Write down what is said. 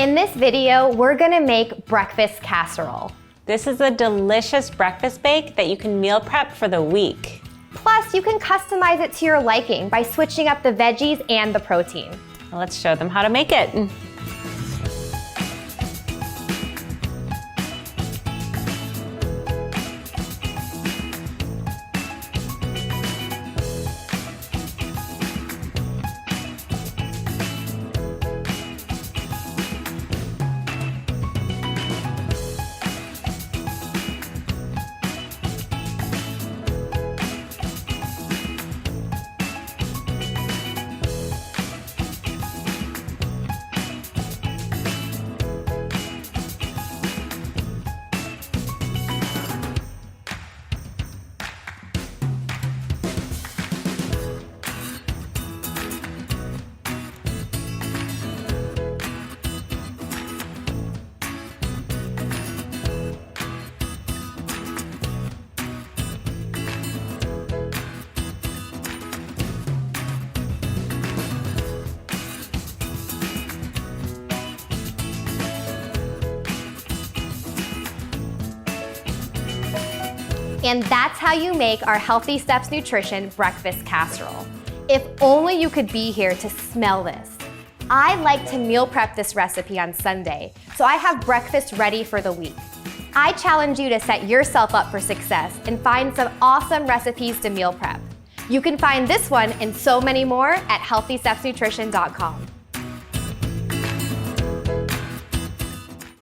In this video, we're gonna make breakfast casserole. This is a delicious breakfast bake that you can meal prep for the week. Plus, you can customize it to your liking by switching up the veggies and the protein. Let's show them how to make it. And that's how you make our Healthy Steps Nutrition breakfast casserole. If only you could be here to smell this. I like to meal prep this recipe on Sunday, so I have breakfast ready for the week. I challenge you to set yourself up for success and find some awesome recipes to meal prep. You can find this one and so many more at healthystepsnutrition.com.